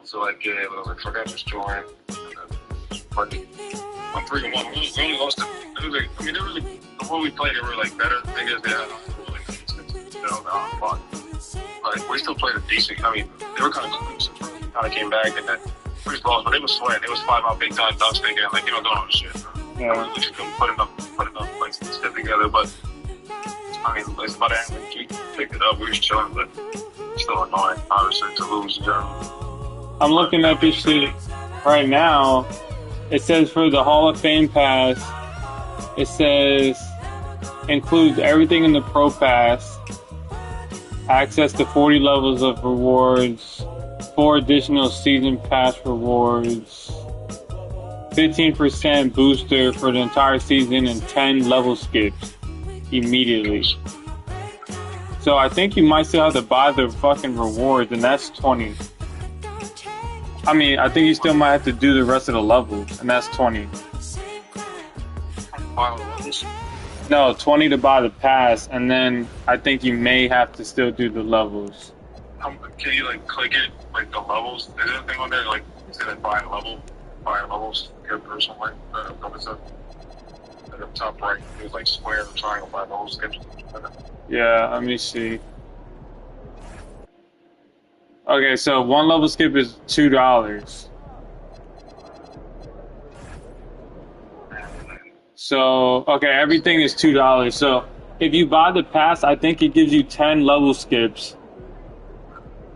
So like, yeah, like, fuck, I just joined. But I'm 3-1. We only lost it. It was like, I mean, it was like, the more we played, they were like better. I guess they had like, fun. Like, we still played a decent. I mean, they were kind of close. Kind of came back and then we just lost, but they was sweating. They was 5-out big time dunks thinking like, you know, doing all this shit. Yeah. I mean, we just couldn't put enough like stuff together. But I mean, it's about that. We picked it up. We was chilling, but still annoying, obviously, to lose. I'm looking at this shit right now. It says for the Hall of Fame pass, it says includes everything in the Pro Pass, access to 40 levels of rewards, 4 additional season pass rewards, 15% booster for the entire season, and 10 level skips immediately. So I think you might still have to buy the fucking rewards, and that's 20. I mean, I think you still might have to do the rest of the levels, and that's 20. No, 20 to buy the pass, and then I think you may have to still do the levels. Can you like click it, like the levels? Is there anything on there like instead of buy levels, skip or something like that? At the top right, it was like square or triangle, buy levels, skips. Yeah, let me see. Okay, so one level skip is $2. So, okay, everything is $2. So, if you buy the pass, I think it gives you 10 level skips.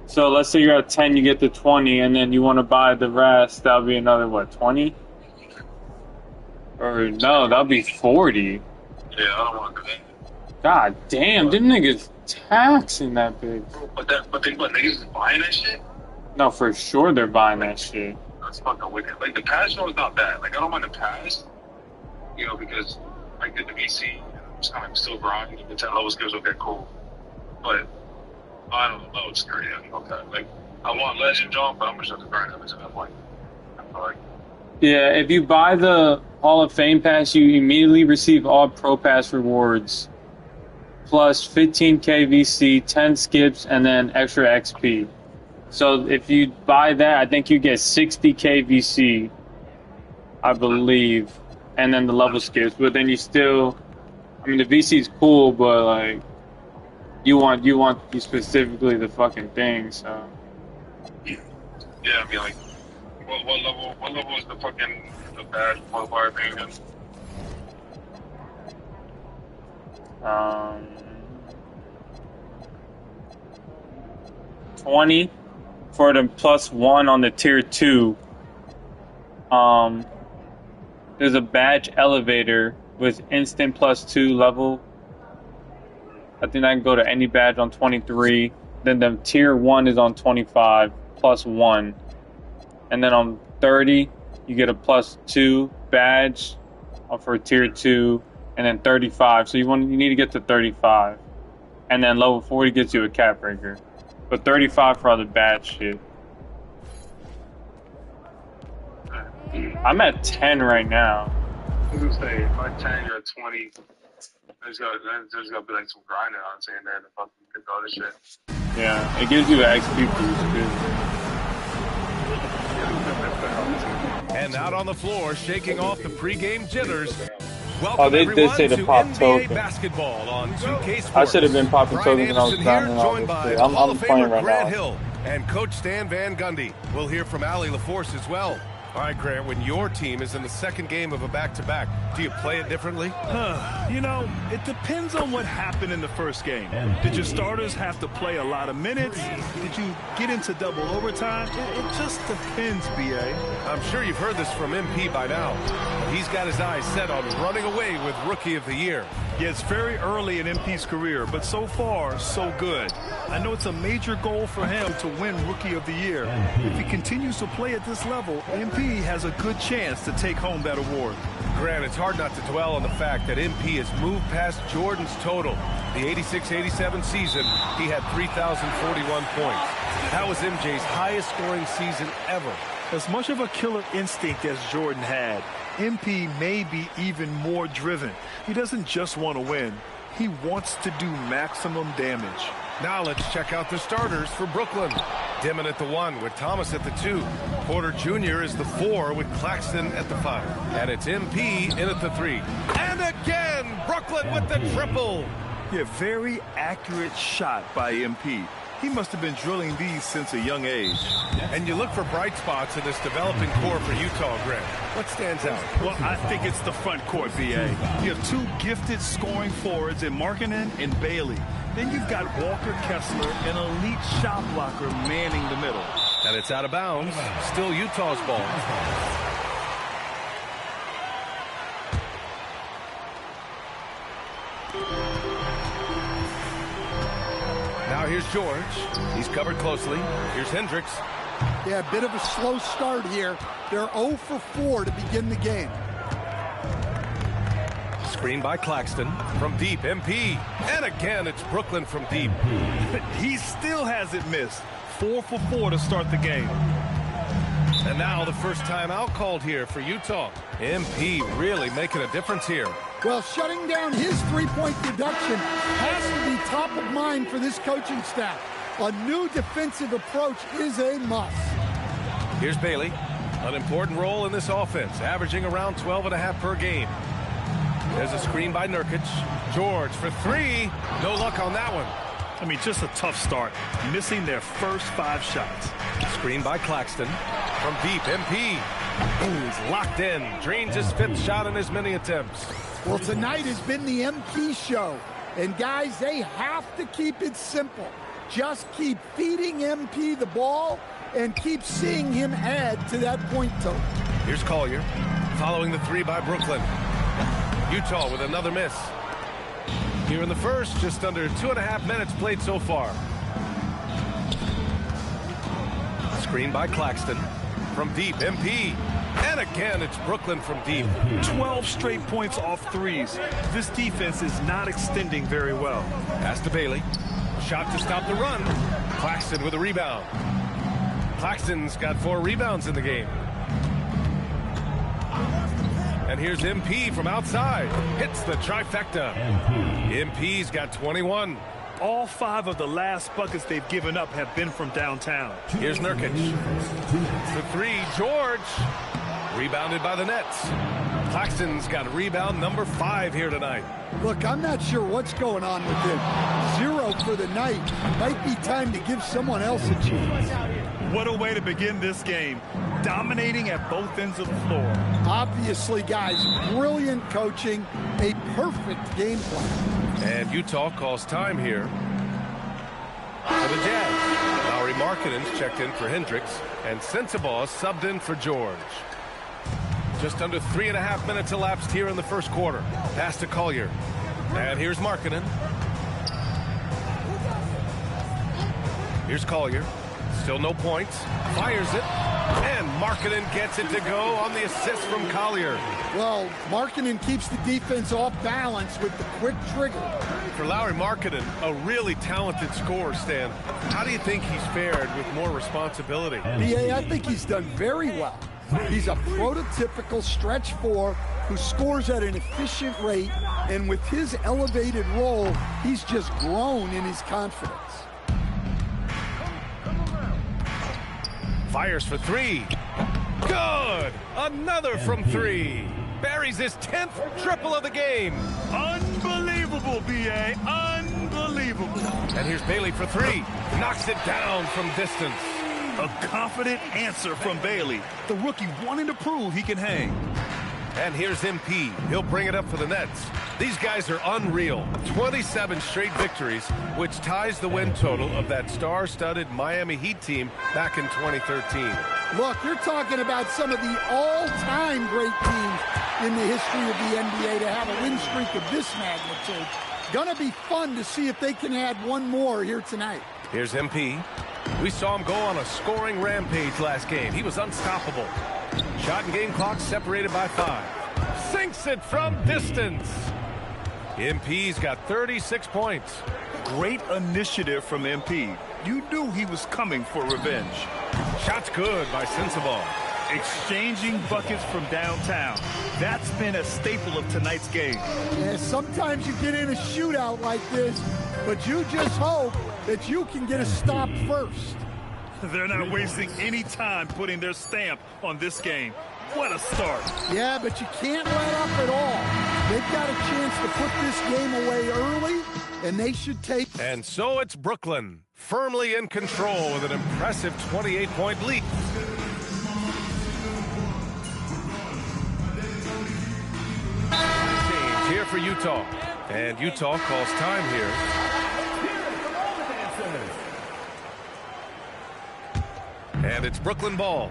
So, let's say you're at 10, you get to 20, and then you want to buy the rest, that'll be another, what, 20? Or, no, that'll be 40. Yeah, I don't want to do that. God damn, them niggas taxing that bitch. But niggas is buying that shit? No, for sure they're buying that shit. That's fucking wicked. Like, the pass show is not bad. Like, I don't mind the pass, you know, because I did the VC, and I'm just kind of still grinding. The 10 level skills, okay, cool. But, I don't know, it's crazy. Okay. Like, I want Legend Jump, but I'm just have to grind up to that point. Like, yeah, if you buy the Hall of Fame pass, you immediately receive all Pro Pass rewards, plus 15k VC, 10 skips, and then extra XP. So if you buy that, I think you get 60k VC, I believe, and then the level skips. But then you still, I mean, the VC is cool, but like, you want specifically the fucking thing. So yeah, I mean, like, what level is the fucking the badge modifier thing again? 20 for the +1 on the tier 2. There's a badge elevator with instant +2 level. I think I can go to any badge on 23. Then the tier 1 is on 25 +1, and then on 30 you get a +2 badge for tier 2, and then 35. So you need to get to 35, and then level 40 gets you a cap breaker. But 35 for all the bad shit. I'm at 10 right now. I was gonna say, if I 10, you're at 20. There's gotta be like some grinding on saying there to fucking get all this shit. Yeah, it gives you an XP boost too. And out on the floor, shaking off the pregame jitters. Oh, they did say to pop token. Basketball on 2K Sports. I should have been popping tokens when I was grinding all this shit. I'm playing right Grant now. Hill and Coach Stan Van Gundy. We'll hear from Allie LaForce as well. All right, Grant, when your team is in the second game of a back-to-back, do you play it differently? You know, it depends on what happened in the first game. Did your starters have to play a lot of minutes? Did you get into double overtime? It just depends, B.A. I'm sure you've heard this from MP by now. He's got his eyes set on running away with Rookie of the Year. Yeah, it's very early in MP's career, but so far, so good. I know it's a major goal for him to win Rookie of the Year. If he continues to play at this level, MP has a good chance to take home that award. Grant, it's hard not to dwell on the fact that MP has moved past Jordan's total. The 86-87 season, he had 3,041 points. That was MJ's highest scoring season ever. As much of a killer instinct as Jordan had, MP may be even more driven. He doesn't just want to win. He wants to do maximum damage. Now let's check out the starters for Brooklyn. Dimon at the 1 with Thomas at the 2. Porter Jr. is the 4 with Claxton at the 5. And it's MP in at the 3. And again, Brooklyn with the triple. Yeah, very accurate shot by MP. He must have been drilling these since a young age. And you look for bright spots in this developing core for Utah, Grant. What stands out? Well, I think it's the front court, BA. You have two gifted scoring forwards in Markkanen and Bailey. Then you've got Walker Kessler, an elite shot blocker, manning the middle. And it's out of bounds. Still Utah's ball. Now here's George. He's covered closely. Here's Hendricks. Yeah, a bit of a slow start here. They're 0 for 4 to begin the game. Screen by Claxton. From deep, MP. And again, it's Brooklyn from deep. He still hasn't missed. 4 for 4 to start the game. And now the first timeout called here for Utah. MP really making a difference here. Well, shutting down his three-point production has to be top of mind for this coaching staff. A new defensive approach is a must. Here's Bailey. An important role in this offense, averaging around 12.5 per game. There's a screen by Nurkic. George for 3. No luck on that one. I mean, just a tough start, missing their first 5 shots. Screen by Claxton. From deep, MP. Ooh, he's locked in. Drains his 5th shot in as many attempts. Well, tonight has been the MP show. And, guys, they have to keep it simple. Just keep feeding MP the ball and keep seeing him add to that point total. Here's Collier. Following the 3 by Brooklyn. Utah with another miss. Here in the first, just under 2.5 minutes played so far. Screen by Claxton. From deep, MP. And again, it's Brooklyn from deep. 12 straight points off threes. This defense is not extending very well. Pass to Bailey. Shot to stop the run. Claxton with a rebound. Claxton's got 4 rebounds in the game. And here's MP from outside. Hits the trifecta. MP's got 21. All 5 of the last buckets they've given up have been from downtown. Here's Nurkic. The 3, George. Rebounded by the Nets. Claxton's got rebound number 5 here tonight. Look, I'm not sure what's going on with him. 0 for the night. Might be time to give someone else a chance. What a way to begin this game. Dominating at both ends of the floor. Obviously, guys, brilliant coaching. A perfect game plan. And Utah calls time here for the Jazz. Lauri Markkanen's checked in for Hendricks. And Sensabaugh subbed in for George. Just under 3.5 minutes elapsed here in the first quarter. Pass to Collier. And here's Markkanen. Here's Collier. Still no points. Fires it. And Markkanen gets it to go on the assist from Collier. Well, Markkanen keeps the defense off balance with the quick trigger. For Lauri Markkanen, a really talented scorer, Stan. How do you think he's fared with more responsibility? BA, I think he's done very well. He's a prototypical stretch 4 who scores at an efficient rate, and with his elevated role, he's just grown in his confidence. Fires for 3. Good! Another from 3. Buries his 10th triple of the game. Unbelievable, BA. Unbelievable. And here's Bailey for 3. Knocks it down from distance. A confident answer from Bailey. The rookie wanting to prove he can hang. And here's MP. He'll bring it up for the Nets. These guys are unreal. 27 straight victories, which ties the win total of that star-studded Miami Heat team back in 2013. Look, you're talking about some of the all-time great teams in the history of the NBA to have a win streak of this magnitude. Gonna be fun to see if they can add one more here tonight. Here's MP. We saw him go on a scoring rampage last game. He was unstoppable. Shot and game clock separated by 5. Sinks it from distance. MP's got 36 points. Great initiative from MP. You knew he was coming for revenge. Shot's good by Sensabaugh. Exchanging buckets from downtown. That's been a staple of tonight's game. Yeah, sometimes you get in a shootout like this, but you just hope that you can get a stop first. They're not wasting any time putting their stamp on this game. What a start. Yeah, but you can't let up at all. They've got a chance to put this game away early, and they should take. And so it's Brooklyn, firmly in control with an impressive 28-point lead. Change here for Utah. And Utah calls time here. And it's Brooklyn ball.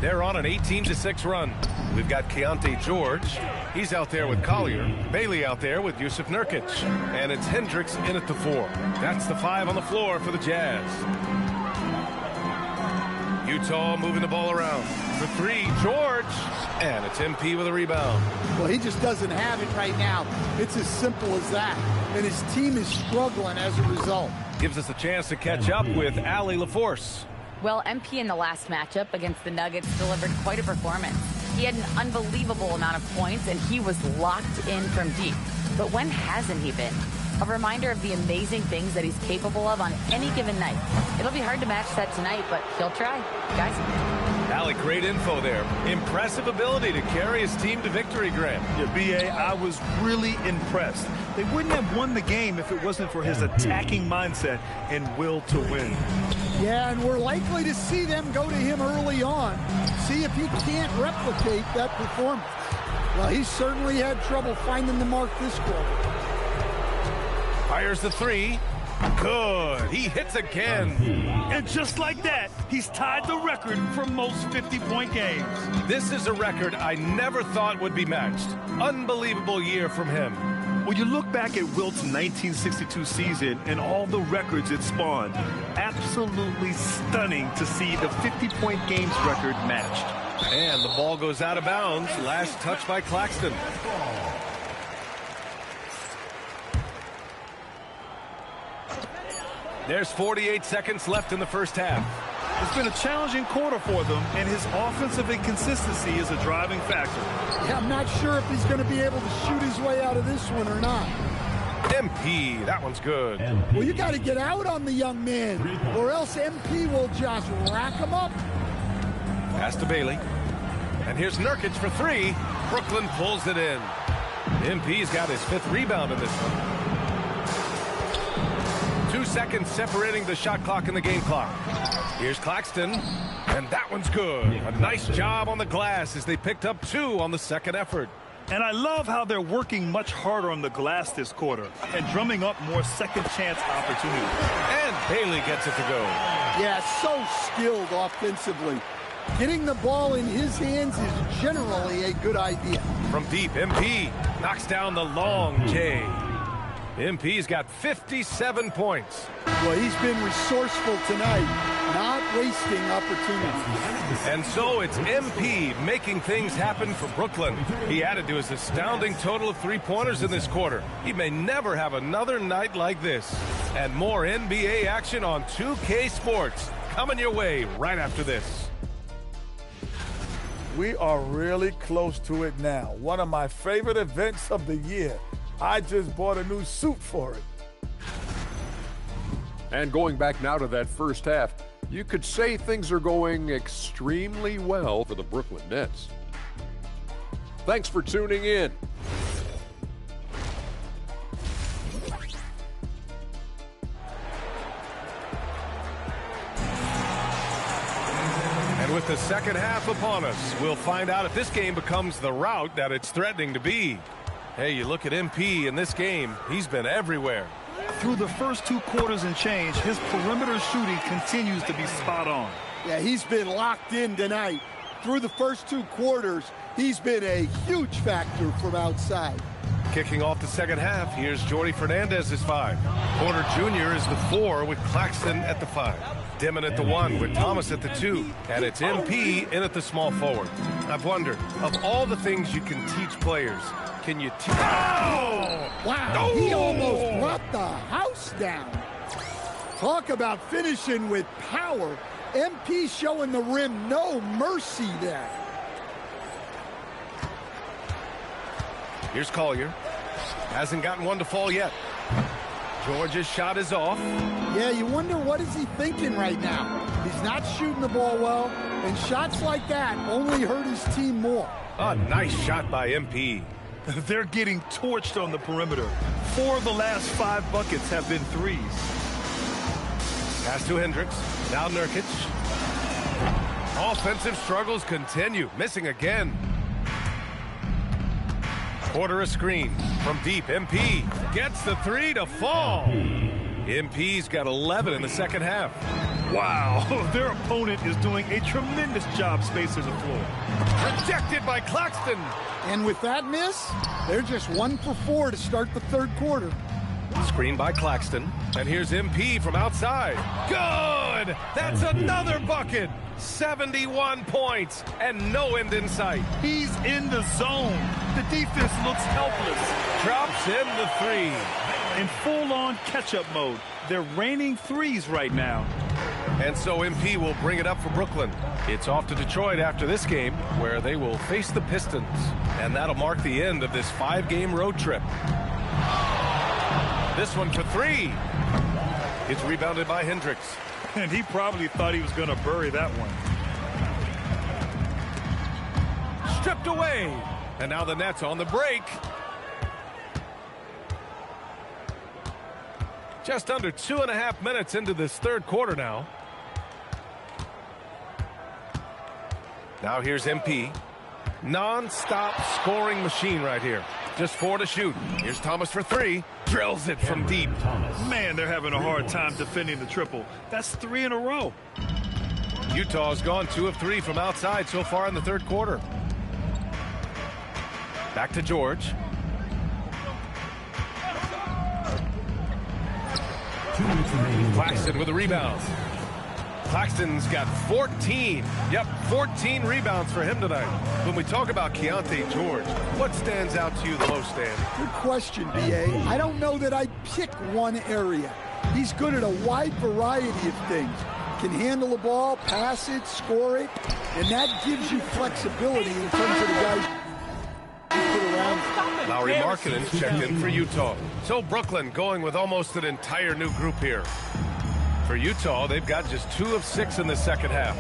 They're on an 18-6 run. We've got Keontae George. He's out there with Collier. Bailey out there with Yusuf Nurkic. And it's Hendricks in at the 4. That's the 5 on the floor for the Jazz. Utah moving the ball around. For 3, George. And it's MP with a rebound. Well, he just doesn't have it right now. It's as simple as that. And his team is struggling as a result. Gives us a chance to catch up with Allie LaForce. Well, MP in the last matchup against the Nuggets delivered quite a performance. He had an unbelievable amount of points, and he was locked in from deep. But when hasn't he been? A reminder of the amazing things that he's capable of on any given night. It'll be hard to match that tonight, but he'll try. Guys. Allie, great info there. Impressive ability to carry his team to victory, Grant. Yeah, B.A., I was really impressed. They wouldn't have won the game if it wasn't for his attacking mindset and will to win. Yeah, and we're likely to see them go to him early on. See if he can't replicate that performance. Well, he certainly had trouble finding the mark this quarter. Fires the 3. Good. He hits again. And just like that, he's tied the record for most 50-point games. This is a record I never thought would be matched. Unbelievable year from him. When you look back at Wilt's 1962 season and all the records it spawned, absolutely stunning to see the 50-point games record matched. And the ball goes out of bounds. Last touch by Claxton. There's 48 seconds left in the first half. It's been a challenging quarter for them, and his offensive inconsistency is a driving factor. Yeah, I'm not sure if he's going to be able to shoot his way out of this one or not. MP, that one's good. Well, you got to get out on the young man, or else MP will just rack him up. Pass to Bailey. And here's Nurkic for 3. Brooklyn pulls it in. MP's got his 5th rebound in this one. 2 seconds separating the shot clock and the game clock. Here's Claxton, and that one's good. A nice job on the glass as they picked up 2 on the second effort. And I love how they're working much harder on the glass this quarter and drumming up more second chance opportunities. And Bailey gets it to go. Yeah, so skilled offensively. Getting the ball in his hands is generally a good idea. From deep, MP knocks down the long J. MP's got 57 points. Well, he's been resourceful tonight, not wasting opportunities. And so it's MP making things happen for Brooklyn. He added to his astounding total of 3-pointers in this quarter. He may never have another night like this. And more NBA action on 2K Sports coming your way right after this. We are really close to it now. One of my favorite events of the year. I just bought a new suit for it. And going back now to that first half, you could say things are going extremely well for the Brooklyn Nets. Thanks for tuning in. And with the second half upon us, we'll find out if this game becomes the rout that it's threatening to be. Hey, you look at MP in this game, he's been everywhere. Through the first 2 quarters and change, his perimeter shooting continues to be spot on. Yeah, he's been locked in tonight. Through the first 2 quarters, he's been a huge factor from outside. Kicking off the second half, here's Jordi Fernandez's 5. Porter Jr. is the 4 with Claxton at the 5. Dimon at the 1 with Thomas at the 2. And it's MP in at the small forward. I've wondered, of all the things you can teach players, can you teach? Oh! Wow, he almost brought the house down. Talk about finishing with power. MP showing the rim no mercy there. Here's Collier. Hasn't gotten one to fall yet. George's shot is off. Yeah, you wonder what is he thinking right now. He's not shooting the ball well, and shots like that only hurt his team more. A nice shot by MP. They're getting torched on the perimeter. 4 of the last 5 buckets have been threes. Pass to Hendricks. Now Nurkic. Offensive struggles continue. Missing again. Quarter a screen from deep. MP gets the 3 to fall. MP's got 11 in the second half. Wow, their opponent is doing a tremendous job spacing the floor. Rejected by Claxton. And with that miss, they're just 1 for 4 to start the third quarter. Screen by Claxton. And here's MP from outside. Good! That's another bucket. 71 points and no end in sight. He's in the zone. The defense looks helpless. Drops in the 3. In full-on catch-up mode. They're raining threes right now. And so MP will bring it up for Brooklyn. It's off to Detroit after this game, where they will face the Pistons. And that'll mark the end of this 5-game road trip. This one for 3. It's rebounded by Hendricks. And he probably thought he was going to bury that one. Stripped away. And now the Nets on the break. Just under 2.5 minutes into this third quarter now. Now here's MP. Non-stop scoring machine right here. Just 4 to shoot. Here's Thomas for 3. Drills it from deep. Man, they're having a hard time defending the triple. That's 3 in a row. Utah's gone 2 of 3 from outside so far in the third quarter. Back to George. Claxton with a rebound. Claxton's got 14. Yep, 14 rebounds for him tonight. When we talk about Keontae George, what stands out to you the most, Stan? Good question, B.A. I don't know that I'd pick one area. He's good at a wide variety of things. Can handle the ball, pass it, score it, and that gives you flexibility in terms of the guys you put around. Lauri Markkanen checked in for Utah. So Brooklyn going with almost an entire new group here. For Utah, they've got just 2 of 6 in the second half.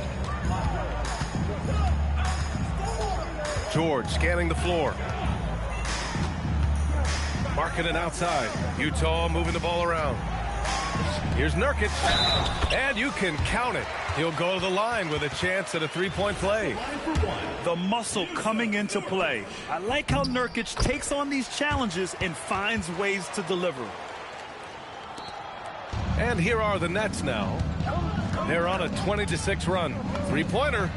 George scanning the floor. Markkanen outside. Utah moving the ball around. Here's Nurkic. And you can count it. He'll go to the line with a chance at a 3-point play. The muscle coming into play. I like how Nurkic takes on these challenges and finds ways to deliver. And here are the Nets now. They're on a 20-6 run. 3-pointer.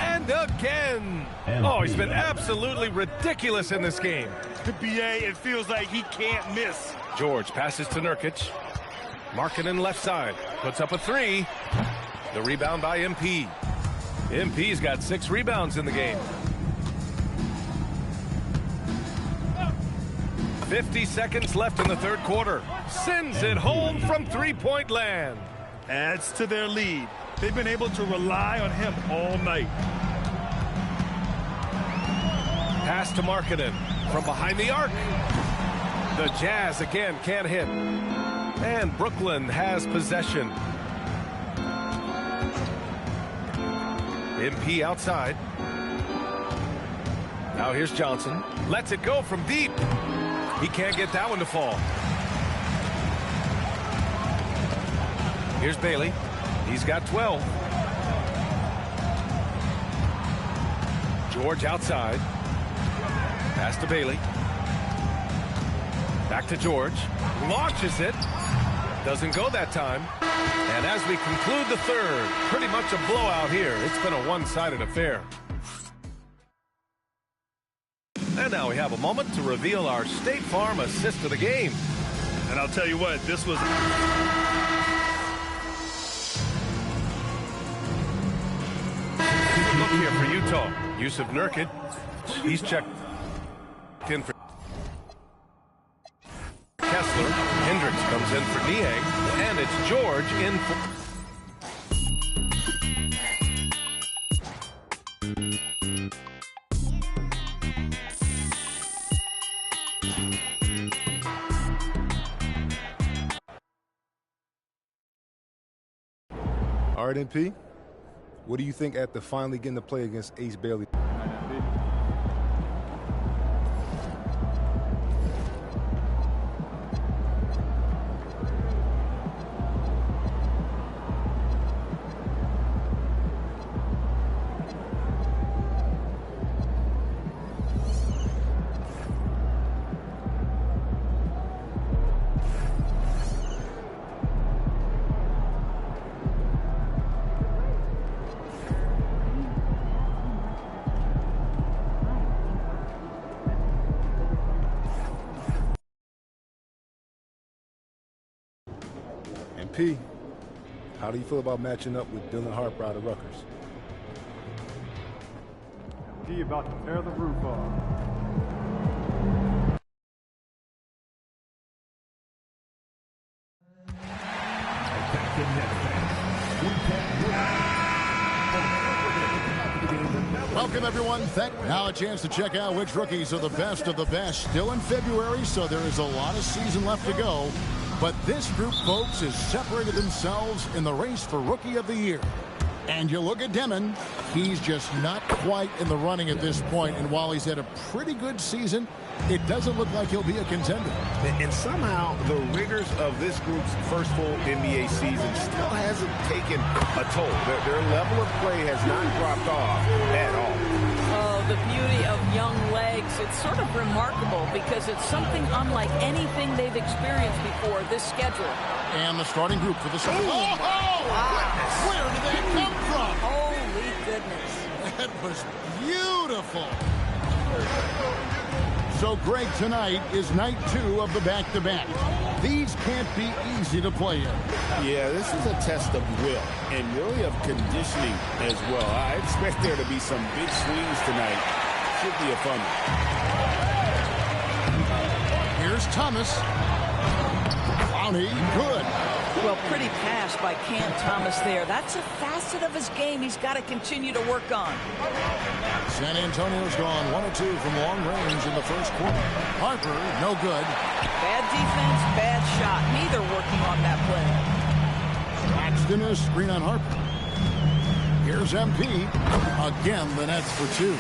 And again. Oh, he's been absolutely ridiculous in this game. BA, it feels like he can't miss. George passes to Nurkic. Markkanen left side. Puts up a 3. The rebound by MP. MP's got 6 rebounds in the game. 50 seconds left in the third quarter. Sends it home from 3-point land. Adds to their lead. They've been able to rely on him all night. Pass to Markkanen from behind the arc. The Jazz again can't hit. And Brooklyn has possession. MP outside. Now here's Johnson. Lets it go from deep. He can't get that one to fall. Here's Bailey. He's got 12. George outside. Pass to Bailey. Back to George. Launches it. Doesn't go that time. And as we conclude the third, pretty much a blowout here. It's been a one-sided affair. And now we have a moment to reveal our State Farm assist of the game. And I'll tell you what, this was... Look here for Utah. Jusuf Nurkic. He's checked in for Kessler. Hendricks comes in for Niang. And it's George in for... All right, MP, What do you think after finally getting to play against Ace Bailey? P, how do you feel about matching up with Dylan Harper out of Rutgers? P about to tear the roof off. Welcome, everyone. Now a chance to check out which rookies are the best of the best. Still in February, so there is a lot of season left to go. But this group, folks, has separated themselves in the race for Rookie of the Year. And you look at Demon, he's just not quite in the running at this point. And while he's had a pretty good season, it doesn't look like he'll be a contender. And somehow the rigors of this group's first full NBA season still hasn't taken a toll. Their level of play has not dropped off at all. Oh, the beauty of young legs. It's sort of remarkable because it's something unlike anything they've experienced before, this schedule. And the starting group for the second. Oh, wow. Where did that come from? Holy goodness. That was beautiful. So, Greg, tonight is night 2 of the back-to-back. These can't be easy to play in. Yeah, this is a test of will and really of conditioning as well. I expect there to be some big swings tonight. Should be a fun one. Here's Thomas. Clowney, good. Well, pretty pass by Cam Thomas there. That's a facet of his game he's got to continue to work on. San Antonio's gone 1 of 2 from long range in the first quarter. Harper, no good. Bad defense, bad shot. Neither working on that play. Braxton is screen on Harper. Here's MP. Again, the Nets for 2.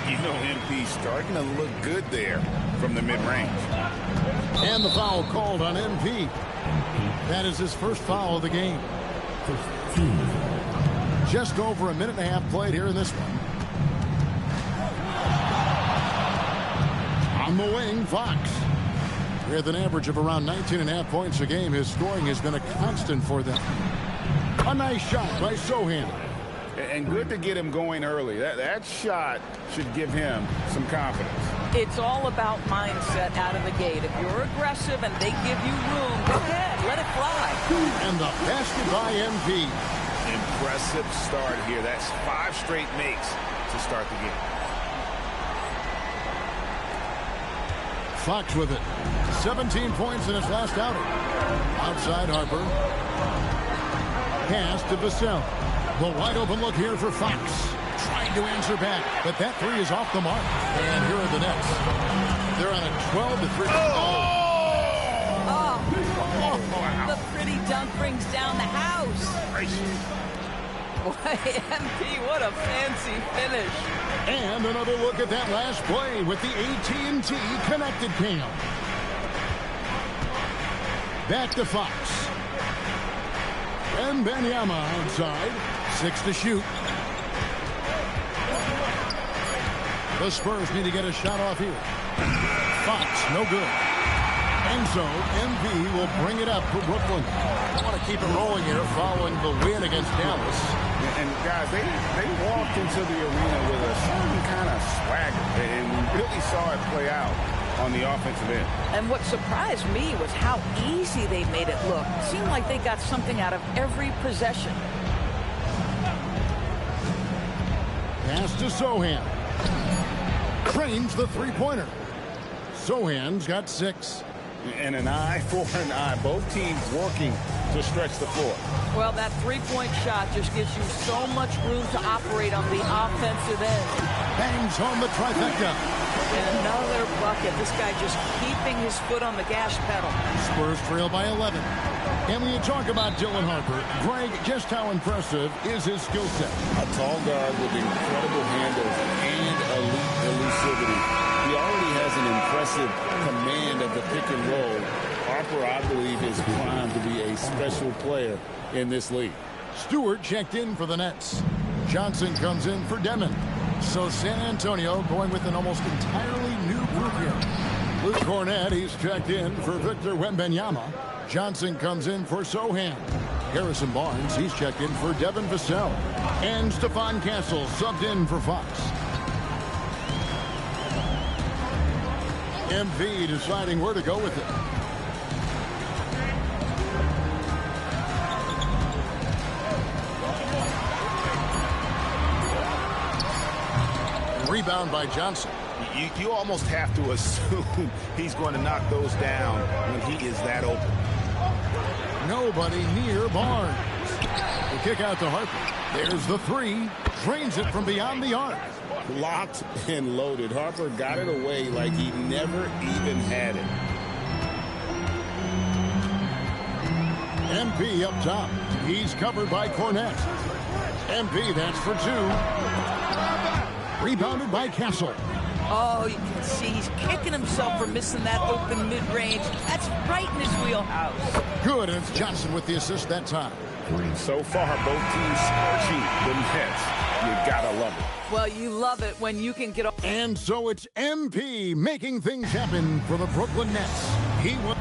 You know, MP starting to look good there from the mid-range. And the foul called on MP. That is his first foul of the game. Just over a minute and a half played here in this one. On the wing, Fox. With an average of around 19.5 points a game, his scoring has been a constant for them. A nice shot by Sochan. And good to get him going early. That shot should give him some confidence. It's all about mindset out of the gate. If you're aggressive and they give you room, go ahead, let it fly. And the basket by MP. Impressive start here. That's 5 straight makes to start the game. Fox with it. 17 points in his last outing. Outside Harper. Pass to Vassell. The wide open look here for Fox. Trying to answer back, but that 3 is off the mark. And here are the Nets. They're on a 12-3. Oh, the pretty dunk brings down the house. Boy, MP, what a fancy finish. And another look at that last play with the AT&T connected cam. Back to Fox. And Benyama outside. 6 to shoot. The Spurs need to get a shot off here. Fox, no good. And so, MP will bring it up for Brooklyn. I want to keep it rolling here following the win against Dallas. And guys, they walked into the arena with a certain kind of swagger. And we really saw it play out on the offensive end. And what surprised me was how easy they made it look. It seemed like they got something out of every possession. Pass to Sochan. Cranes the three-pointer. Sohan's got 6. And an eye for an eye. Both teams working to stretch the floor. Well, that three-point shot just gives you so much room to operate on the offensive end. Bangs home the trifecta. And another bucket. This guy just keeping his foot on the gas pedal. Spurs trail by 11. And when you talk about Dylan Harper, Greg, just how impressive is his skill set? A tall guard with incredible handles and elite elusivity. He already has an impressive command of the pick and roll. Harper, I believe, is primed to be a special player in this league. Stewart checked in for the Nets. Johnson comes in for Demon. So San Antonio going with an almost entirely new group here. Luke Cornett, he's checked in for Victor Wembanyama. Johnson comes in for Sohan. Harrison Barnes, he's checked in for Devin Vassell. And Stephon Castle subbed in for Fox. MV deciding where to go with it. Rebound by Johnson. You almost have to assume he's going to knock those down when he is that open. Nobody near Barnes. The kick out to Harper. There's the three. Drains it from beyond the arc. Locked and loaded. Harper got it away like he never even had it. MP up top. He's covered by Cornett. MP, that's for two. Rebounded by Castle. Oh, you can see he's kicking himself for missing that open mid-range. That's right in his wheelhouse. Good, and it's Johnson with the assist that time. So far, both teams scorching the Nets. You gotta love it. Well, you love it when you can get up. And so it's MP making things happen for the Brooklyn Nets. He was...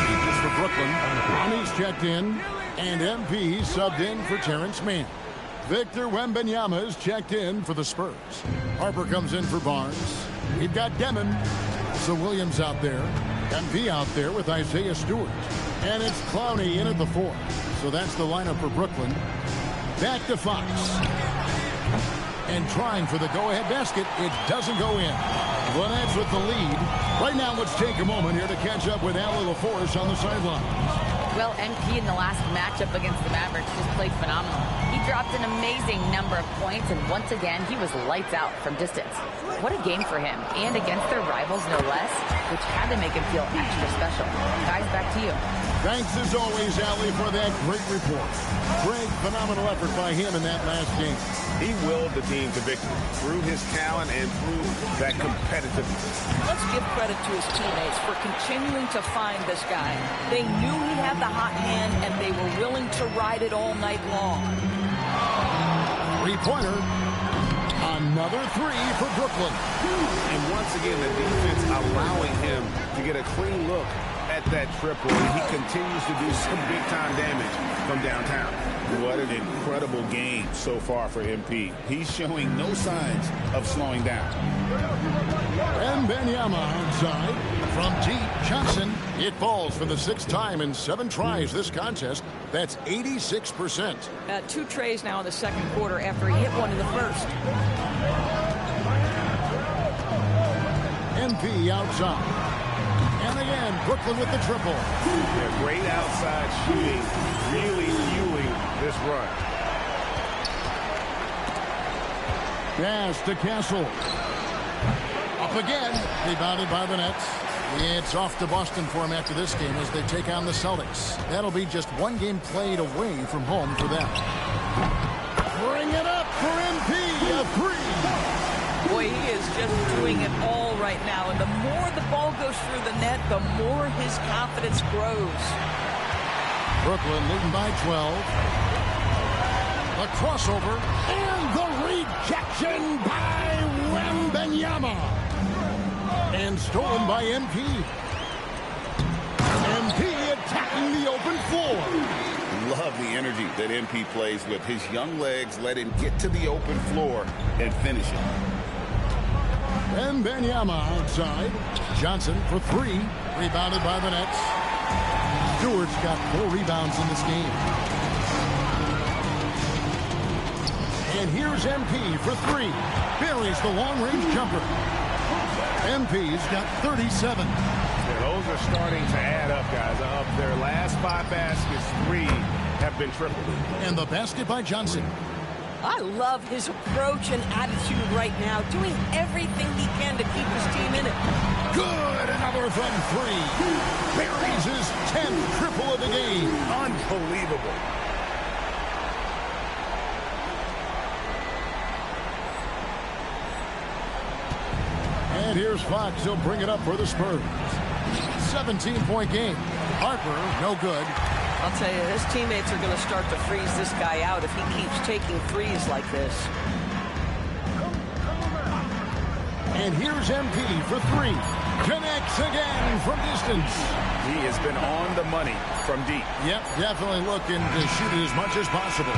Changes for Brooklyn. Ronnie's checked in. And MP subbed in for Terrence Mann. Victor Wembanyama is checked in for the Spurs. Harper comes in for Barnes. We've got Demon. So Williams out there. MP out there with Isaiah Stewart. And it's Clowney in at the 4. So that's the lineup for Brooklyn. Back to Fox. And trying for the go-ahead basket. It doesn't go in. The Nets with the lead. Right now, let's take a moment here to catch up with Allie LaForce on the sideline. Well, MP in the last matchup against the Mavericks just played phenomenal. He dropped an amazing number of points, and once again, he was lights out from distance. What a game for him, and against their rivals, no less, which had to make him feel extra special. Guys, back to you. Thanks as always, Allie, for that great report. Great, phenomenal effort by him in that last game. He willed the team to victory through his talent and through that competitiveness. Let's give credit to his teammates for continuing to find this guy. They knew he had the hot hand, and they were willing to ride it all night long. Three-pointer. Another three for Brooklyn. And once again, the defense allowing him to get a clean look at that triple, and he continues to do some big-time damage from downtown. What an incredible game so far for MP. He's showing no signs of slowing down. Wembanyama outside. From deep, Johnson. It falls for the 6th time in 7 tries this contest. That's 86%. 2 trays now in the second quarter after he hit one in the first. MP outside. And again, Brooklyn with the triple. Yeah, great outside shooting, really fueling this run. Pass to Castle. Up again, rebounded by the Nets. It's off to Boston for him after this game as they take on the Celtics. That'll be just 1 game played away from home for them. Bring it up for MP, a 3. Boy, he is just doing it all right now. And the more the ball goes through the net, the more his confidence grows. Brooklyn leading by 12. A crossover and the rejection by Wembanyama. And stolen by MP. MP attacking the open floor. Love the energy that MP plays with. His young legs let him get to the open floor and finish it. Wembanyama outside. Johnson for 3. Rebounded by the Nets. Stewart's got 4 rebounds in this game. And here's MP for three. Buries the long-range jumper. MP's got 37. Yeah, those are starting to add up, guys. Of their last 5 baskets, 3 have been tripled. And the basket by Johnson. I love his approach and attitude right now, doing everything he can to keep his team in it. Good, another from 3. Buries his 10th triple of the game. Unbelievable. And here's Fox. He'll bring it up for the Spurs. 17-point game. Harper, no good. I'll tell you, his teammates are going to start to freeze this guy out if he keeps taking threes like this. And here's MP for 3. Connects again from distance. He has been on the money from deep. Yep, definitely looking to shoot it as much as possible.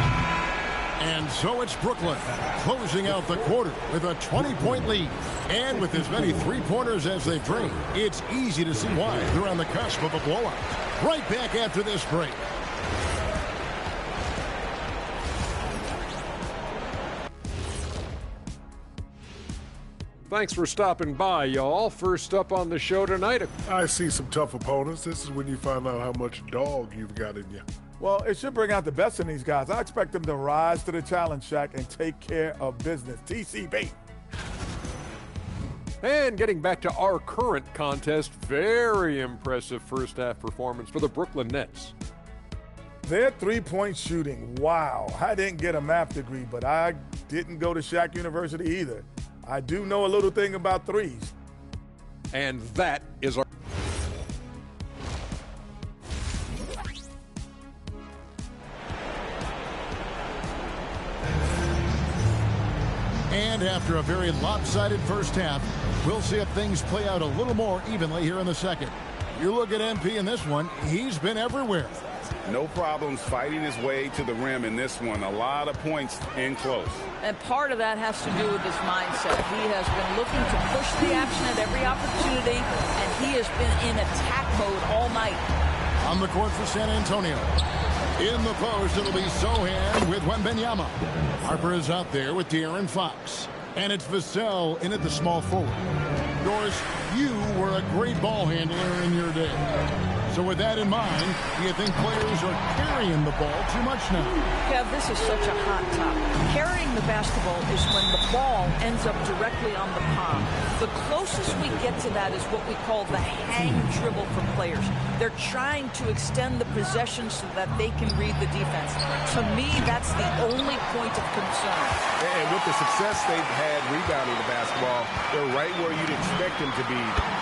And so it's Brooklyn closing out the quarter with a 20-point lead. And with as many three-pointers as they've drained, it's easy to see why they're on the cusp of a blowout. Right back after this break. Thanks for stopping by, y'all. First up on the show tonight. I see some tough opponents. This is when you find out how much dog you've got in you. Well, it should bring out the best in these guys. I expect them to rise to the challenge, Shaq, and take care of business. TCB. And getting back to our current contest, very impressive first-half performance for the Brooklyn Nets. Their three-point shooting, wow. I didn't get a math degree, but I didn't go to Shaq University either. I do know a little thing about threes. And that is our... And after a very lopsided first half, we'll see if things play out a little more evenly here in the second. You look at MP in this one, he's been everywhere. No problems fighting his way to the rim in this one. A lot of points in close. And part of that has to do with his mindset. He has been looking to push the action at every opportunity, and he has been in attack mode all night. On the court for San Antonio. In the post, it'll be Sohan with Wembanyama. Harper is out there with De'Aaron Fox. And it's Vassell in at the small forward. Doris, you were a great ball handler in your day. So with that in mind, do you think players are carrying the ball too much now? Kev, this is such a hot topic. Carrying the basketball is when the ball ends up directly on the palm. The closest we get to that is what we call the hang dribble for players. They're trying to extend the possession so that they can read the defense. To me, that's the only point of concern. And with the success they've had rebounding the basketball, they're right where you'd expect them to be,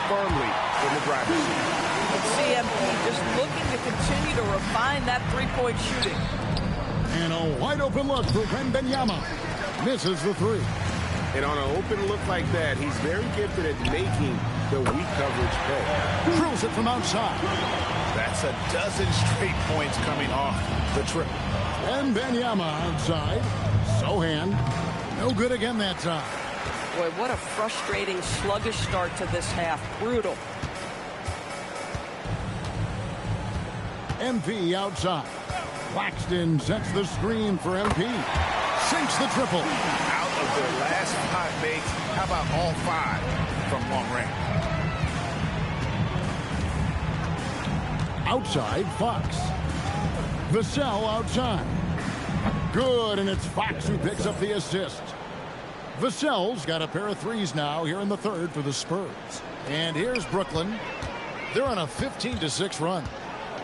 firmly in the driver's seat. CMP just looking to continue to refine that three-point shooting. And a wide open look for Wembanyama. Misses the three. And on an open look like that, he's very gifted at making the weak coverage pay. Drills it from outside. That's a dozen straight points coming off the triple. Wembanyama outside. Sohan. No good again that time. Boy, what a frustrating, sluggish start to this half. Brutal. MP outside. Claxton sets the screen for MP. Sinks the triple. Out of their last 5 makes, how about all 5 from long range? Outside, Fox. Vassell outside. Good, and it's Fox who picks up the assist. Vassell's got a pair of threes now here in the third for the Spurs. And here's Brooklyn. They're on a 15-6 run.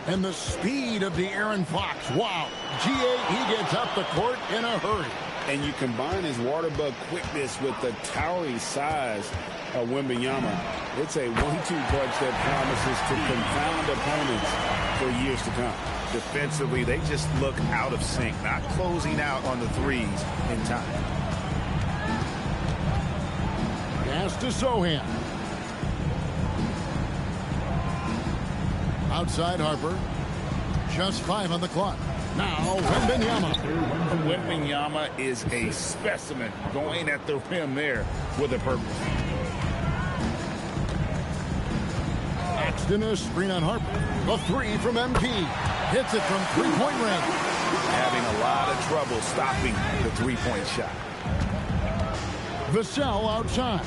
And the speed of De'Aaron Fox. Wow. He gets up the court in a hurry. And you combine his water bug quickness with the towering size of Wembanyama. It's a 1-2 punch that promises to confound opponents for years to come. Defensively, they just look out of sync, not closing out on the threes in time. Pass to Sohan. Outside Harper. Just 5 on the clock. Now Wembanyama. Wembanyama is a specimen going at the rim there with a purpose. Axton a screen on Harper. A 3 from MP. Hits it from 3-point range. having a lot of trouble stopping the three-point shot. Vassell outside.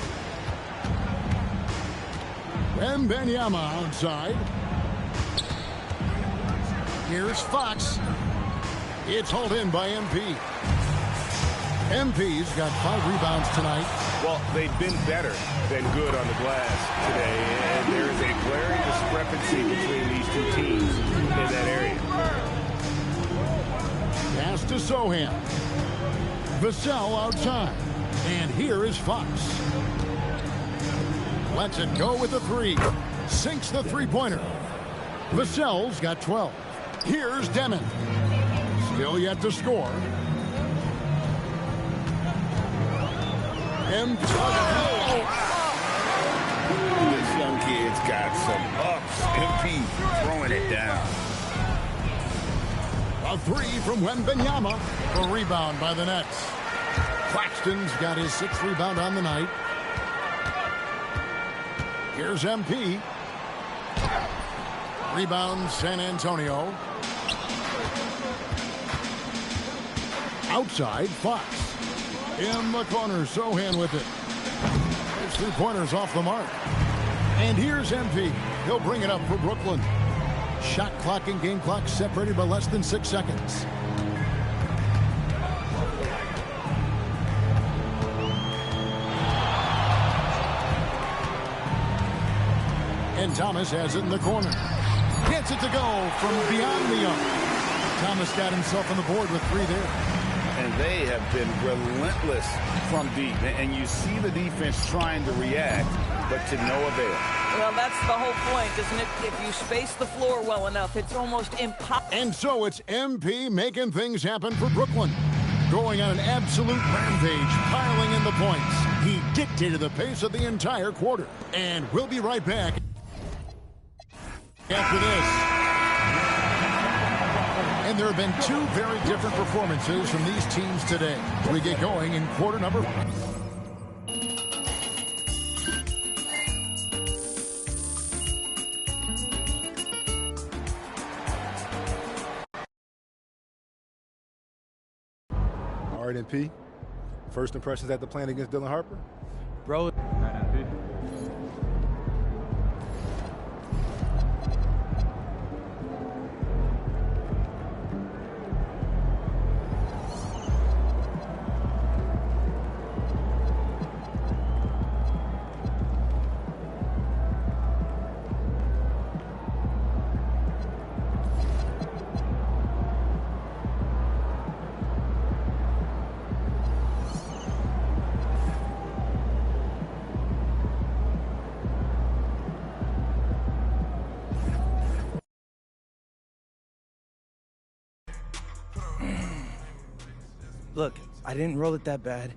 Wembanyama outside. Here's Fox. It's hauled in by MP. MP's got 5 rebounds tonight. Well, they've been better than good on the glass today, and there is a glaring discrepancy between these two teams in that area. Pass to Sohan. Vassell outside. And here is Fox. Lets it go with the 3. Sinks the three-pointer. Vassell's got 12. Here's Demon. Still yet to score. This young kid's got some ups. MP throwing it down. A 3 from Wembanyama. A rebound by the Nets. Claxton's got his 6th rebound on the night. Here's MP. Rebound San Antonio. Outside Fox. In the corner, Sohan with it. His three-pointer's off the mark. And here's MP. He'll bring it up for Brooklyn. Shot clock and game clock separated by less than 6 seconds. And Thomas has it in the corner. Gets it to go from beyond the arc. Thomas got himself on the board with 3 there. And they have been relentless from deep. And you see the defense trying to react, but to no avail. Well, that's the whole point, isn't it? If you space the floor well enough, it's almost impossible. And so it's MP making things happen for Brooklyn. Going on an absolute rampage, piling in the points. He dictated the pace of the entire quarter. And we'll be right back after this. And there have been 2 very different performances from these teams today. We get going in quarter number 1. All right, MP. First impressions after playing against Dylan Harper? Bro. Look, I didn't roll it that bad.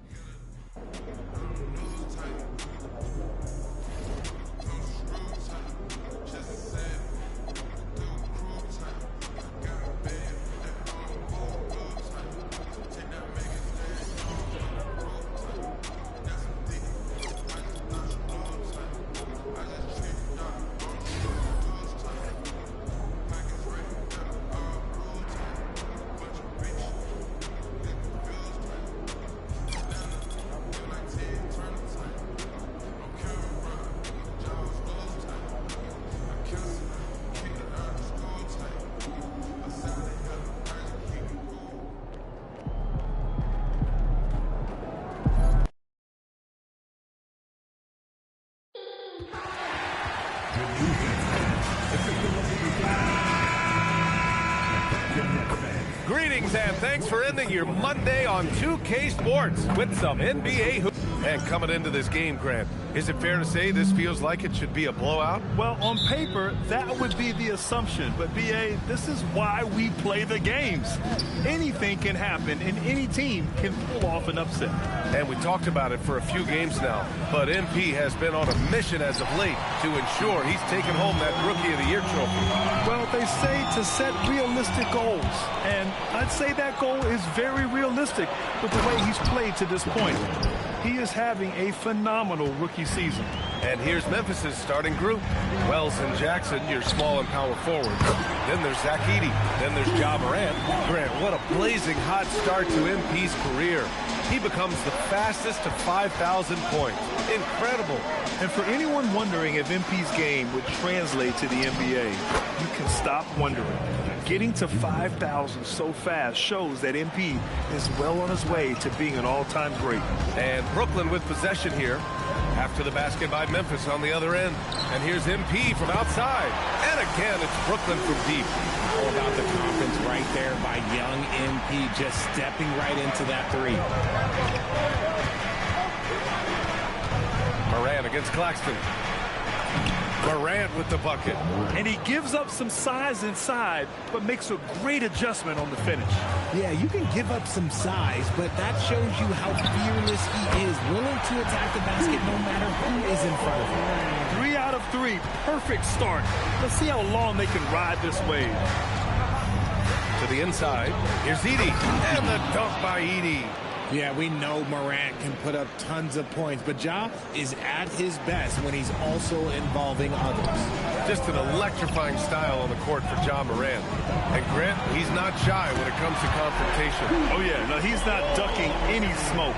Greetings and thanks for ending your Monday on 2K Sports with some NBA hoops. And coming into this game, Grant, is it fair to say this feels like it should be a blowout? Well, on paper, that would be the assumption. But, B.A., this is why we play the games. Anything can happen, and any team can pull off an upset. And we talked about it for a few games now, but MP has been on a mission as of late to ensure he's taken home that Rookie of the Year trophy. Well, they say to set realistic goals, and I'd say that goal is very realistic with the way he's played to this point. He is having a phenomenal Rookie rookie season. And here's Memphis' starting group. Wells and Jackson, your small and power forwards. Then there's Zach Edey. Then there's Ja Morant. Grant, what a blazing hot start to MP's career. He becomes the fastest to 5,000 points. Incredible. And for anyone wondering if MP's game would translate to the NBA, you can stop wondering. Getting to 5,000 so fast shows that MP is well on his way to being an all-time great. And Brooklyn with possession here. After the basket by Memphis on the other end. And here's MP from outside. And again, it's Brooklyn from deep. All about the confidence right there by young MP, just stepping right into that three. Morant against Claxton. Morant with the bucket. And he gives up some size inside, but makes a great adjustment on the finish. Yeah, you can give up some size, but that shows you how fearless he is, willing to attack the basket no matter who is in front of him. 3 out of 3, perfect start. Let's see how long they can ride this wave. To the inside, here's Edey. And the dunk by Edey. Yeah, we know Morant can put up tons of points, but Ja is at his best when he's also involving others. Just an electrifying style on the court for Ja Morant. And Grant, he's not shy when it comes to confrontation. Oh yeah, no, he's not ducking any smoke.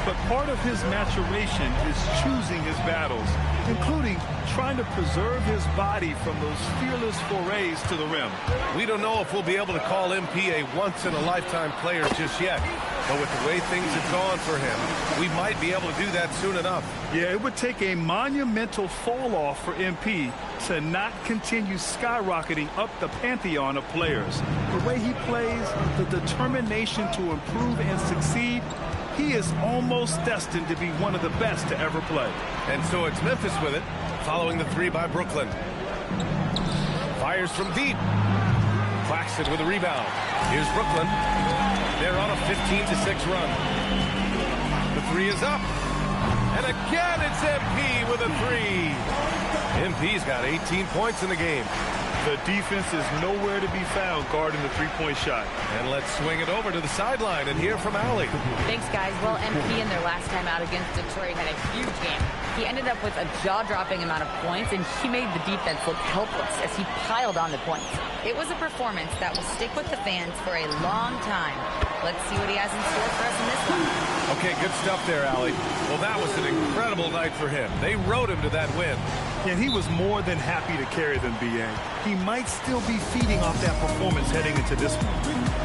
But part of his maturation is choosing his battles, including trying to preserve his body from those fearless forays to the rim. We don't know if we'll be able to call MP a once-in-a-lifetime player just yet. But with the way things have gone for him, we might be able to do that soon enough. Yeah, it would take a monumental fall-off for MP to not continue skyrocketing up the pantheon of players. The way he plays, the determination to improve and succeed, he is almost destined to be one of the best to ever play. And so it's Memphis with it, following the three by Brooklyn. Fires from deep. Claxton with a rebound. Here's Brooklyn. They're on a 15-6 run. The three is up. And again, it's MP with a three. MP's got 18 points in the game. The defense is nowhere to be found guarding the three-point shot. And let's swing it over to the sideline and hear from Allie. Thanks, guys. Well, MP in their last time out against Detroit had a huge game. He ended up with a jaw-dropping amount of points, and he made the defense look helpless as he piled on the points. It was a performance that will stick with the fans for a long time. Let's see what he has in store for us in this one. Okay, good stuff there, Allie. Well, that was an incredible night for him. They rode him to that win. And he was more than happy to carry them, B.A. He might still be feeding off that performance heading into this one.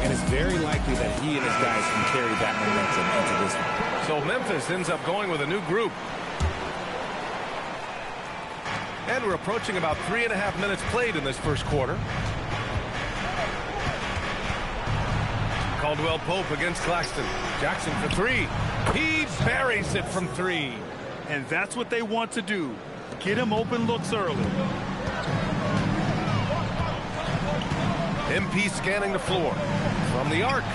And it's very likely that he and his guys can carry that momentum into this one. So Memphis ends up going with a new group. And we're approaching about 3.5 minutes played in this first quarter. Caldwell Pope against Claxton. Jackson for three. He buries it from three. And that's what they want to do. Get him open looks early. MP scanning the floor. From the arc.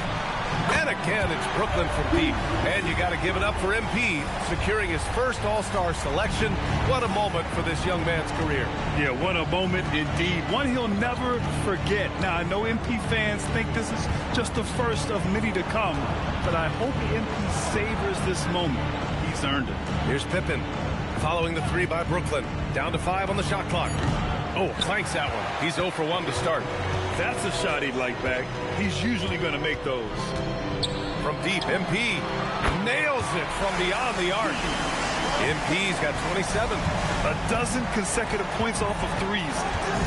And again, it's Brooklyn from deep. And you got to give it up for MP, securing his first All-Star selection. What a moment for this young man's career. Yeah, what a moment indeed. One he'll never forget. Now, I know MP fans think this is just the first of many to come, but I hope MP savors this moment. He's earned it. Here's Pippen, following the three by Brooklyn. Down to 5 on the shot clock. Oh, clanks that one. He's 0 for 1 to start. That's a shot he'd like back. He's usually going to make those. From deep, MP nails it from beyond the arc. MP's got 27. A dozen consecutive points off of threes.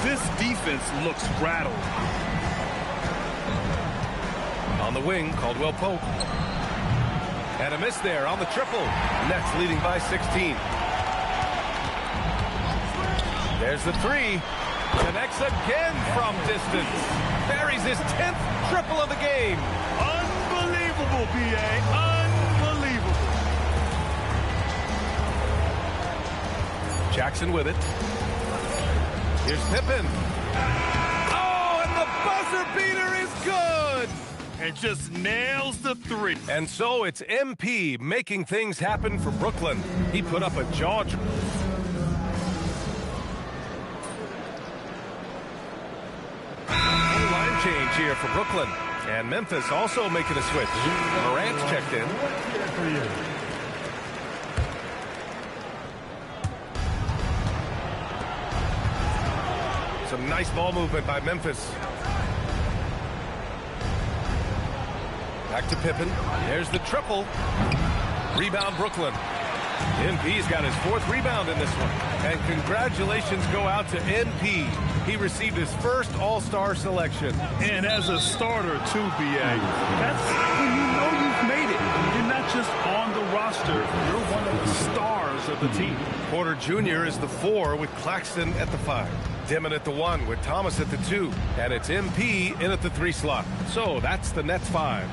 This defense looks rattled. On the wing, Caldwell Pope. And a miss there on the triple. Nets leading by 16. There's the three. Connects again from distance. Buries his 10th triple of the game. Unbelievable, B.A. Unbelievable. Jackson with it. Here's Pippen. Oh, and the buzzer beater is good. And just nails the three. And so it's MP making things happen for Brooklyn. He put up a jaw. Line change here for Brooklyn. And Memphis also making a switch. Morant's checked in. Some nice ball movement by Memphis. Back to Pippen. There's the triple. Rebound Brooklyn. NP's got his 4th rebound in this one. And congratulations go out to NP. He received his first All-Star selection. And as a starter, too, B.A. That's when you know you've made it. You're not just on the roster. You're one of the stars of the team. Porter Jr. is the 4 with Claxton at the 5. Dimon at the 1 with Thomas at the 2. And it's MP in at the 3 slot. So that's the Nets 5.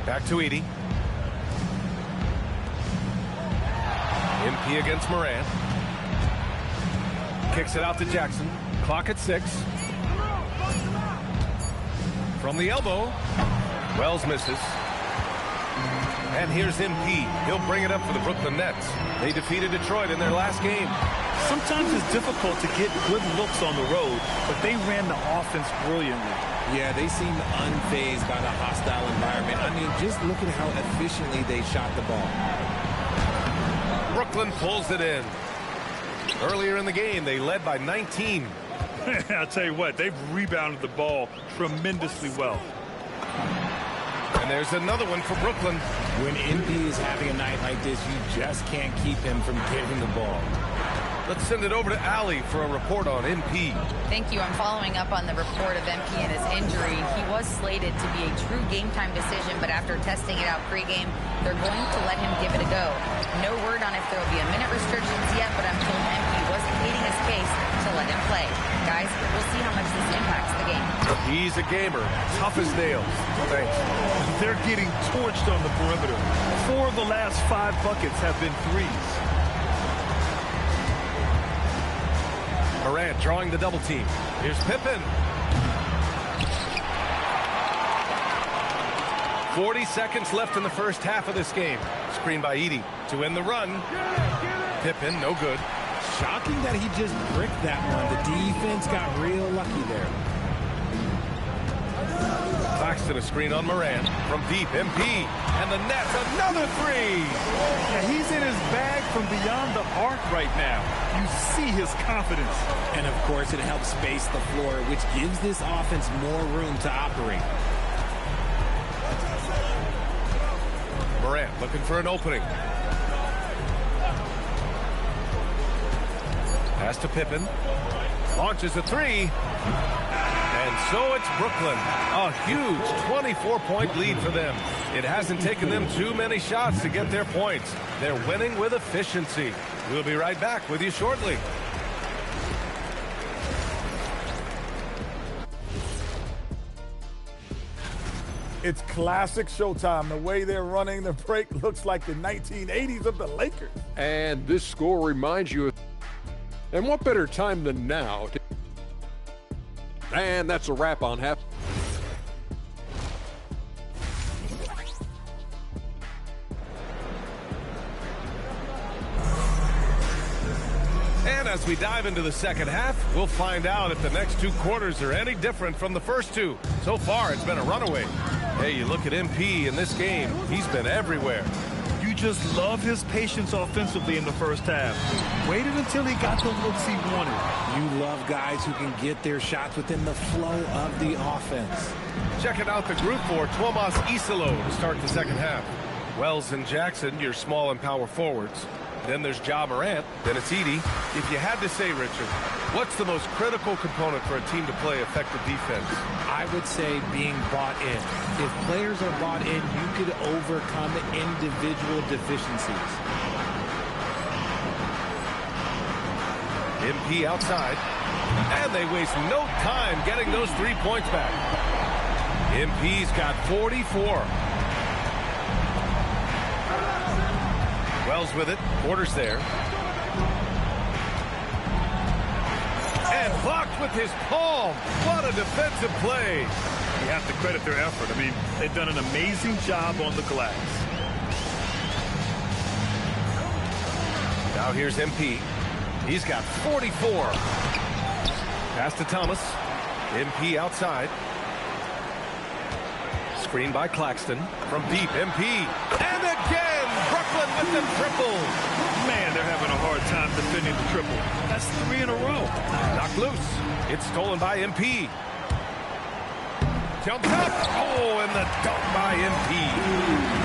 Back to Edey. MP against Morant. Kicks it out to Jackson. Clock at 6. From the elbow. Wells misses. And here's MP. He'll bring it up for the Brooklyn Nets. They defeated Detroit in their last game. Sometimes it's difficult to get good looks on the road, but they ran the offense brilliantly. Yeah, they seemed unfazed by the hostile environment. I mean, just look at how efficiently they shot the ball. Brooklyn pulls it in. Earlier in the game, they led by 19. I'll tell you what, they've rebounded the ball tremendously well. And there's another one for Brooklyn. When MP is having a night like this, you just can't keep him from getting the ball. Let's send it over to Allie for a report on MP. Thank you. I'm following up on the report of MP and his injury. He was slated to be a true game-time decision, but after testing it out pregame, they're going to let him give it a go. No word on if there will be a minute restrictions yet, but I'm told MP was pleading his case to let him play. Guys, we'll see how much this impacts the game. He's a gamer, tough as nails. Thanks. They're getting torched on the perimeter. 4 of the last 5 buckets have been threes. Morant drawing the double team. Here's Pippen. 40 seconds left in the first half of this game. Screen by Edey to end the run. Pippen, no good. Shocking that he just bricked that one. The defense got real lucky there. Claxton a screen on Morant from deep. MP and the Nets another 3. Yeah, he's in his bag from beyond the arc right now. You see his confidence. And of course it helps space the floor, which gives this offense more room to operate. Morant looking for an opening. Pass to Pippen. Launches a 3. And so it's Brooklyn. A huge 24-point lead for them. It hasn't taken them too many shots to get their points. They're winning with efficiency. We'll be right back with you shortly. It's classic Showtime. The way they're running the break looks like the 1980s of the Lakers. And this score reminds you of... And what better time than now? And that's a wrap on half. And as we dive into the second half, we'll find out if the next 2 quarters are any different from the first 2. So far, it's been a runaway. Hey, you look at MP in this game, he's been everywhere. You just love his patience offensively in the first half. Waited until he got the looks he wanted. You love guys who can get their shots within the flow of the offense. Checking out the group for Tuomas Isilo to start the second half. Wells and Jackson, your small and power forwards. Then there's Ja Morant. Then it's Edey. If you had to say, Richard, what's the most critical component for a team to play effective defense? I would say being bought in. If players are bought in, you could overcome individual deficiencies. MP outside. And they waste no time getting those 3 points back. MP's got 44. Wells with it. Porter's there. And blocked with his palm. What a defensive play. You have to credit their effort. I mean, they've done an amazing job on the glass. Now here's MP. He's got 44. Pass to Thomas. MP outside. Screen by Claxton. From deep, MP. And again, Brooklyn with the triple. Man, they're having a hard time defending the triple. That's 3 in a row. Knocked loose. It's stolen by MP. Jumps up. Oh, and the dunk by MP.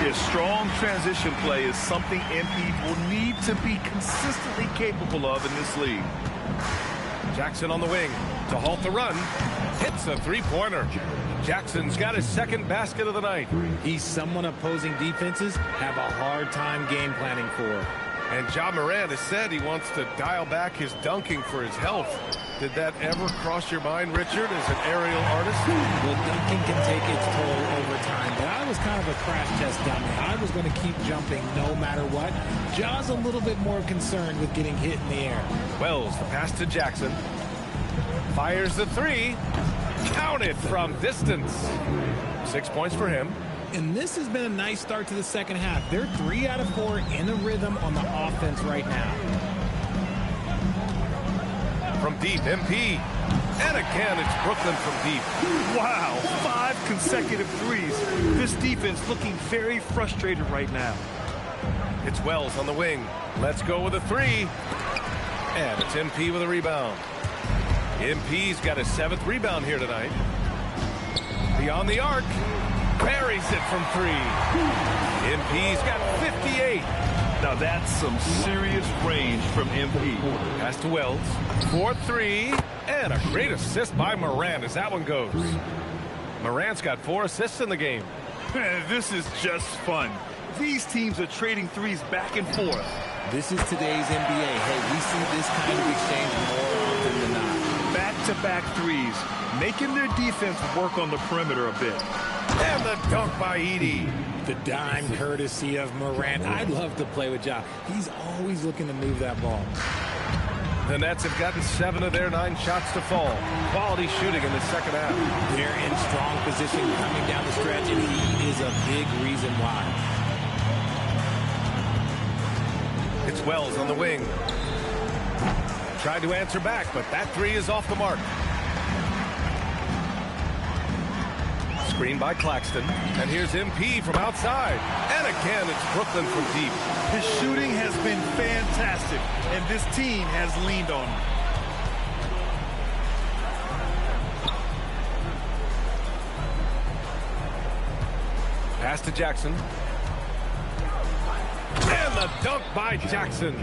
His strong transition play is something MP will need to be consistently capable of in this league. Jackson on the wing to halt the run. Hits a three-pointer. Jackson's got his second basket of the night. He's someone opposing defenses have a hard time game planning for. And Ja Morant has said he wants to dial back his dunking for his health. Did that ever cross your mind, Richard, as an aerial artist? Well, dunking can take its toll over time, but I was kind of a crash test dummy. I was going to keep jumping no matter what. Ja's a little bit more concerned with getting hit in the air. Wells, the pass to Jackson. Fires the three. Counted from distance. 6 points for him. And this has been a nice start to the second half. They're 3 out of 4 in a rhythm on the offense right now. From deep, MP. And again, it's Brooklyn from deep. Wow, 5 consecutive threes. This defense looking very frustrated right now. It's Wells on the wing. Let's go with a three. And it's MP with a rebound. MP's got his 7th rebound here tonight. Beyond the arc. Buries it from 3. MP's got 58. Now that's some serious range from MP. Pass to Wells. 4-3. And a great assist by Morant as that one goes. Morant's got 4 assists in the game. This is just fun. These teams are trading threes back and forth. This is today's NBA. Hey, we see this kind of exchange more often than not. Back-to-back threes, making their defense work on the perimeter a bit. And the dunk by Edey. The dime courtesy of Morant. I'd love to play with Ja. He's always looking to move that ball. The Nets have gotten 7 of their 9 shots to fall. Quality shooting in the second half. They're in strong position coming down the stretch, and he is a big reason why. It's Wells on the wing. Tried to answer back, but that three is off the mark. Screen by Claxton. And here's MP from outside. And again, it's Brooklyn from deep. His shooting has been fantastic, and this team has leaned on him. Pass to Jackson. And the dunk by Jackson.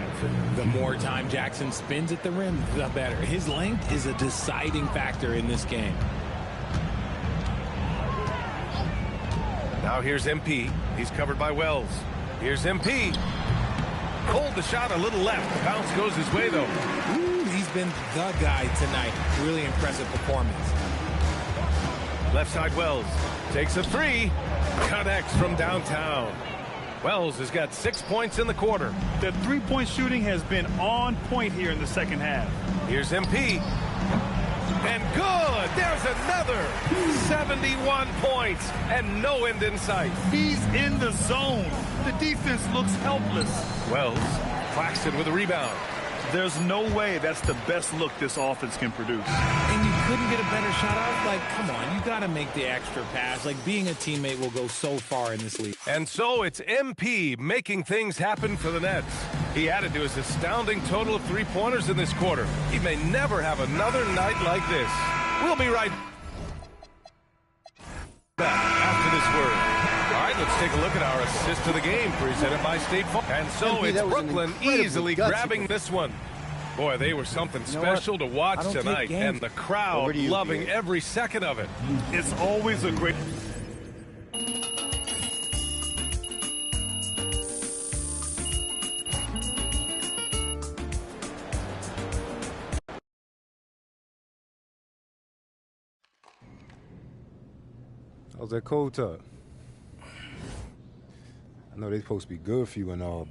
The more time Jackson spins at the rim, the better. His length is a deciding factor in this game. Now here's MP. He's covered by Wells. Here's MP. Hold the shot a little left. The bounce goes his way, though. Ooh, he's been the guy tonight. Really impressive performance. Left side Wells. Takes a three. Connects from downtown. Wells has got 6 points in the quarter. The three-point shooting has been on point here in the second half. Here's MP. And good. There's another 71 points and no end in sight. He's in the zone. The defense looks helpless. Wells, Claxton with a rebound. There's no way that's the best look this offense can produce. And you couldn't get a better shot out? Like, come on, you got to make the extra pass. Like, being a teammate will go so far in this league. And so it's MP making things happen for the Nets. He added to his astounding total of three-pointers in this quarter. He may never have another night like this. We'll be right back after this word. All right, let's take a look at our assist of the game presented by State Farm. And so it's Brooklyn easily grabbing this one. Boy, they were something special to watch tonight, and the crowd loving every second of it. It's always a great... How's that cold tub? I know they're supposed to be good for you and all.